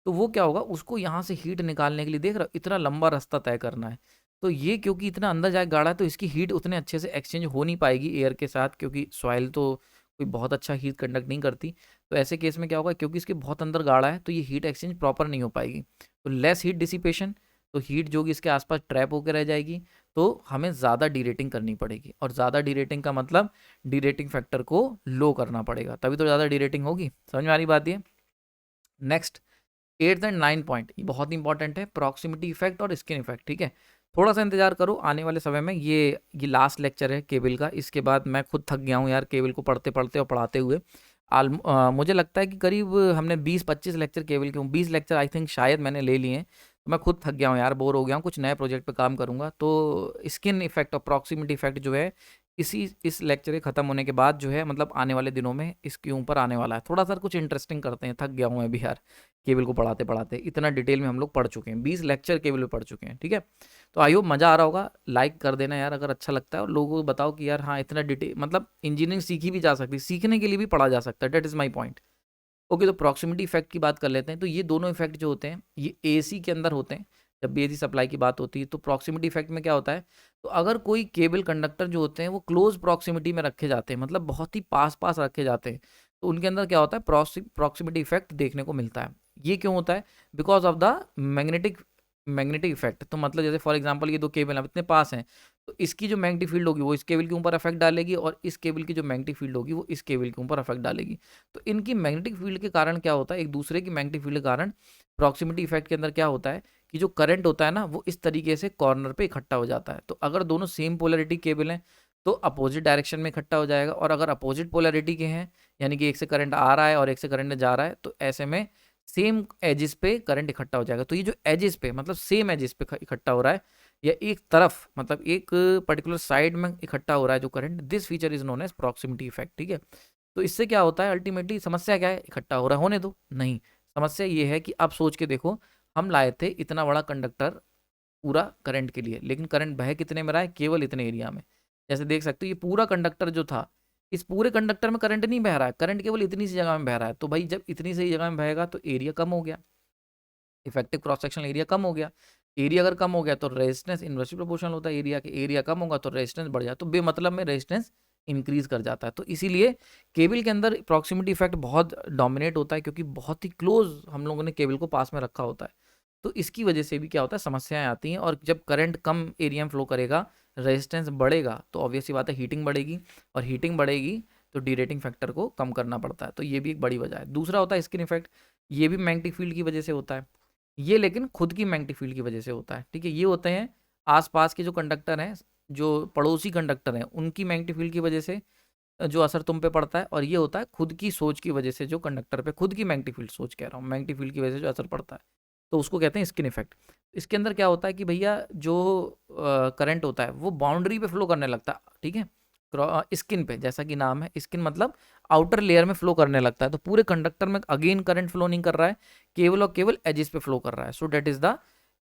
[SPEAKER 1] तो वो क्या होगा, उसको यहाँ से हीट निकालने के लिए देख रहा हो इतना लंबा रास्ता तय करना है। तो ये क्योंकि इतना अंदर जाके गाड़ा है तो इसकी हीट उतने अच्छे से एक्सचेंज हो नहीं पाएगी एयर के साथ, क्योंकि सॉइल तो कोई बहुत अच्छा हीट कंडक्ट नहीं करती। तो ऐसे केस में क्या होगा, क्योंकि इसके बहुत अंदर गाड़ा है तो ये हीट एक्सचेंज प्रॉपर नहीं हो पाएगी। तो लेस हीट डिसिपेशन, तो हीट जो कि इसके आसपास ट्रैप होकर रह जाएगी। तो हमें ज़्यादा डीरेटिंग करनी पड़ेगी, और ज़्यादा डीरेटिंग का मतलब डीरेटिंग फैक्टर को लो करना पड़ेगा, तभी तो ज़्यादा डीरेटिंग होगी। समझ में आ रही बात ये। नेक्स्ट 8th एंड 9 पॉइंट बहुत इंपॉर्टेंट है, प्रॉक्सिमिटी इफेक्ट और स्किन इफेक्ट, ठीक है। थोड़ा सा इंतजार करो, आने वाले समय में ये लास्ट लेक्चर है केबल का। इसके बाद मैं खुद थक गया हूँ यार केबल को पढ़ते पढ़ते और पढ़ाते हुए। मुझे लगता है कि करीब हमने 20-25 लेक्चर केबल के, 20 लेक्चर आई थिंक शायद मैंने ले लिए हैं। तो मैं खुद थक गया हूँ यार, बोर हो गया हूँ, कुछ नए प्रोजेक्ट पे काम करूँगा। तो स्किन इफेक्ट और प्रॉक्सिमिटी इफेक्ट जो है इस लेक्चर के ख़त्म होने के बाद जो है, मतलब आने वाले दिनों में इसके ऊपर आने वाला है। थोड़ा सा कुछ इंटरेस्टिंग करते हैं, थक गया हूँ मैं भी यार केबल को पढ़ाते पढ़ाते, इतना डिटेल में हम लोग पढ़ चुके हैं, 20 लेक्चर केबल में पढ़ चुके हैं, ठीक है। तो आई होप मज़ा आ रहा होगा, लाइक कर देना यार अगर अच्छा लगता है, और लोगों को बताओ कि यार हाँ इतना डिटेल, मतलब इंजीनियरिंग सीखी भी जा सकती है, सीखने के लिए भी पढ़ा जा सकता है, that is my point. Okay, तो प्रॉक्सिमिटी इफेक्ट की बात कर लेते हैं। तो ये दोनों इफेक्ट जो होते हैं ये एसी के अंदर होते हैं। जब भी एसी सप्लाई की बात होती है तो प्रॉक्सिमिटी इफेक्ट में क्या होता है, तो अगर कोई केबल कंडक्टर जो होते हैं वो क्लोज प्रॉक्सिमिटी में रखे जाते हैं, मतलब बहुत ही पास पास रखे जाते हैं, तो उनके अंदर क्या होता है, प्रॉक्सिमिटी इफेक्ट देखने को मिलता है। ये क्यों होता है, because of the magnetic magnetic effect. तो मतलब जैसे फॉर एग्जांपल ये दो केबल अब इतने पास हैं, तो इसकी जो मैग्नेटिक फील्ड होगी वो इस केबल के ऊपर इफेक्ट डालेगी, और इस केबल की जो मैग्नेटिक फील्ड होगी वो इस केबल के ऊपर इफेक्ट डालेगी। तो इनकी मैग्नेटिक फील्ड के कारण क्या होता है, एक दूसरे की मैग्नेटिक फील्ड के कारण प्रॉक्सिमिटी इफेक्ट के अंदर क्या होता है कि जो करंट होता है ना वो इस तरीके से कॉर्नर पे इकट्ठा हो जाता है। तो अगर दोनों सेम पोलैरिटी केबल हैं तो अपोजिट डायरेक्शन में इकट्ठा हो जाएगा, और अगर अपोजिट पोलैरिटी के हैं, यानी कि एक से करंट आ रहा है और एक से करंट जा रहा है, तो ऐसे में सेम एजिस पे करंट इकट्ठा हो जाएगा। तो ये जो एजिस पे मतलब सेम एजिस पे इकट्ठा हो रहा है, या एक तरफ मतलब एक पर्टिकुलर साइड में इकट्ठा हो रहा है जो current, this feature is known as proximity effect, ठीक है। तो इससे क्या होता है, अल्टीमेटली समस्या क्या है, इकट्ठा हो रहा है होने दो, नहीं, समस्या ये है कि आप सोच के देखो, हम लाए थे इतना बड़ा कंडक्टर पूरा करंट के लिए, लेकिन करंट बह कितने में रहा है, केवल इतने एरिया में। जैसे देख सकते हो ये पूरा कंडक्टर जो था, इस पूरे कंडक्टर में करंट नहीं बह रहा है, करंट केवल इतनी सी जगह में बह रहा है। तो भाई जब इतनी सी जगह में बहेगा तो एरिया कम हो गया, इफेक्टिव क्रॉस सेक्शनल एरिया कम हो गया। एरिया अगर कम हो गया तो रेजिस्टेंस इनवर्सली प्रोपोर्शनल होता है एरिया के, एरिया कम होगा तो रेजिस्टेंस बढ़ जाता है, तो बेमतलब में रेजिस्टेंस इंक्रीज कर जाता है। तो इसीलिए केबल के अंदर प्रॉक्सिमिटी इफेक्ट बहुत डोमिनेट होता है, क्योंकि बहुत ही क्लोज हम लोगों ने केबल को पास में रखा होता है। तो इसकी वजह से भी क्या होता है, समस्याएं आती हैं। और जब करंट कम एरिया में फ्लो करेगा, रेजिस्टेंस बढ़ेगा, तो ऑब्वियस सी बात है हीटिंग बढ़ेगी, और हीटिंग बढ़ेगी तो डीरेटिंग फैक्टर को कम करना पड़ता है, तो ये भी एक बड़ी वजह है। दूसरा होता है स्किन इफेक्ट, ये भी मैग्नेटिक फील्ड की वजह से होता है, ये लेकिन खुद की मैग्नेटिक फील्ड की वजह से होता है, ठीक है। ये होते हैं आसपास के जो कंडक्टर हैं, जो पड़ोसी कंडक्टर हैं, उनकी मैग्नेटिक फील्ड की वजह से जो असर तुम पे पड़ता है, और ये होता है खुद की सोच की वजह से, जो कंडक्टर पे खुद की मैग्नेटिक फील्ड, सोच कह रहा हूँ, मैग्नेटिक फील्ड की वजह से जो असर पड़ता है, तो उसको कहते हैं स्किन इफेक्ट। इसके अंदर क्या होता है कि भैया जो करंट होता है वो बाउंड्री पे फ्लो करने लगता है, ठीक है, स्किन पे, जैसा कि नाम है स्किन, मतलब आउटर लेयर में फ्लो करने लगता है। तो पूरे कंडक्टर में अगेन करंट फ्लो नहीं कर रहा है, केवल और केवल एजिस पे फ्लो कर रहा है। So that is the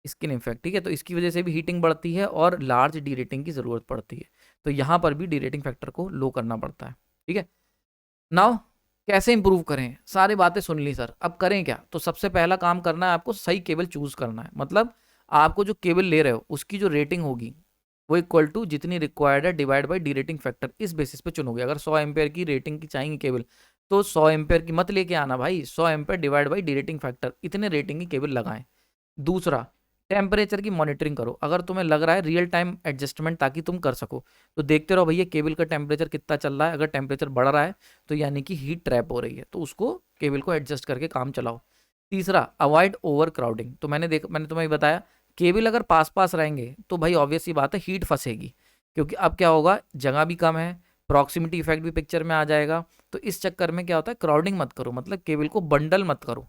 [SPEAKER 1] skin effect, ठीक है। तो इसकी वजह से भी हीटिंग बढ़ती है और लार्ज डीरेटिंग की जरूरत पड़ती है। तो यहाँ पर भी डीरेटिंग फैक्टर को लो करना पड़ता है, ठीक है। नाउ कैसे इंप्रूव करें, सारी बातें सुन ली सर, अब करें क्या? तो सबसे पहला काम करना है आपको, सही केबल चूज करना है। मतलब आपको जो केबल ले रहे हो उसकी जो रेटिंग होगी वो इक्वल टू जितनी रिक्वायर्ड है divide by D rating factor, इस बेसिस पे चुनोगे। अगर 100 एम्पेयर की रेटिंग की चाहिए केबल, तो 100 एम्पेयर की मत लेके आना भाई, 100 ampere divide by D rating factor, इतने रेटिंग की केबल लगाएं। दूसरा, टेम्परेचर की मॉनिटरिंग करो। अगर तुम्हें लग रहा है रियल टाइम एडजस्टमेंट ताकि तुम कर सको, तो देखते रहो भैया केबल का टेम्परेचर कितना चल रहा है। अगर टेम्परेचर बढ़ रहा है तो यानी कि हीट ट्रैप हो रही है, तो उसको केबल को एडजस्ट करके काम चलाओ। तीसरा, अवॉइड ओवर क्राउडिंग। तो मैंने तुम्हें बताया, केबल अगर पास पास रहेंगे तो भाई ऑब्वियस सी बात है हीट फंसेगी, क्योंकि अब क्या होगा, जगह भी कम है, प्रॉक्सिमिटी इफेक्ट भी पिक्चर में आ जाएगा। तो इस चक्कर में क्या होता है, क्राउडिंग मत करो, मतलब केबल को बंडल मत करो।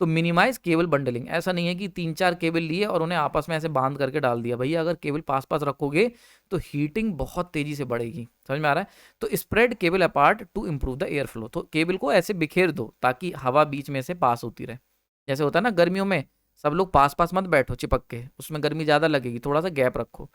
[SPEAKER 1] तो मिनिमाइज केबल बंडलिंग, ऐसा नहीं है कि 3-4 केबल लिए और उन्हें आपस में ऐसे बांध करके डाल दिया। भैया अगर केबल पास पास रखोगे तो हीटिंग बहुत तेजी से बढ़ेगी, समझ में आ रहा है। तो spread cable apart to improve the air flow. तो केबल को ऐसे बिखेर दो ताकि हवा बीच में से पास होती रहे। जैसे होता है ना गर्मियों में, सब लोग पास पास मत बैठो चिपक के, उसमें गर्मी ज़्यादा लगेगी, थोड़ा सा गैप रखो।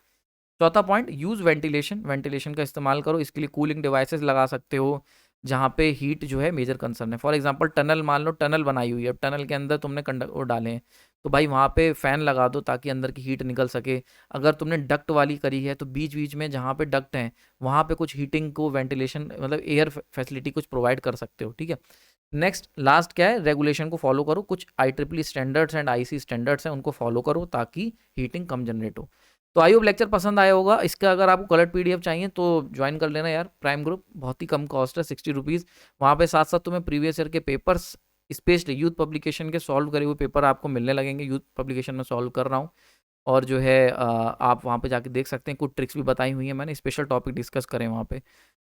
[SPEAKER 1] चौथा पॉइंट, यूज वेंटिलेशन। वेंटिलेशन का इस्तेमाल करो, इसके लिए कूलिंग डिवाइसेस लगा सकते हो जहाँ पे हीट जो है मेजर कंसर्न है। फॉर एग्जांपल टनल, मान लो टनल बनाई हुई है, अब टनल के अंदर तुमने वो डाले हैं, तो भाई वहाँ पे फैन लगा दो ताकि अंदर की हीट निकल सके। अगर तुमने डक्ट वाली करी है तो बीच बीच में जहाँ पे डक्ट हैं वहाँ पे कुछ हीटिंग को, वेंटिलेशन मतलब एयर फैसिलिटी कुछ प्रोवाइड कर सकते हो, ठीक है। नेक्स्ट लास्ट क्या है, रेगुलेशन को फॉलो करो। कुछ IEEE standards and IC standards हैं, उनको फॉलो करो ताकि हीटिंग कम जनरेट हो। तो आई होप लेक्चर पसंद आया होगा। इसका अगर आपको कलर PDF चाहिए तो ज्वाइन कर लेना यार प्राइम ग्रुप, बहुत ही कम कॉस्ट है, 60 रुपीज़। वहाँ पे साथ साथ तुम्हें प्रीवियस ईयर के पेपर्स, स्पेशली यूथ पब्लिकेशन के सॉल्व करे हुए पेपर आपको मिलने लगेंगे। यूथ पब्लिकेशन में सॉल्व कर रहा हूँ, और जो है आप वहाँ पे जाके देख सकते हैं। कुछ ट्रिक्स भी बताई हुई हैं मैंने, स्पेशल टॉपिक डिस्कस करें वहाँ पे।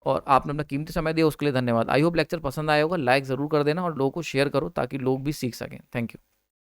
[SPEAKER 1] और आपने अपना कीमती समय दिया उसके लिए धन्यवाद। आई होप लेक्चर पसंद आया होगा, लाइक ज़रूर कर देना और लोगों को शेयर करो ताकि लोग भी सीख सकें। Thank you.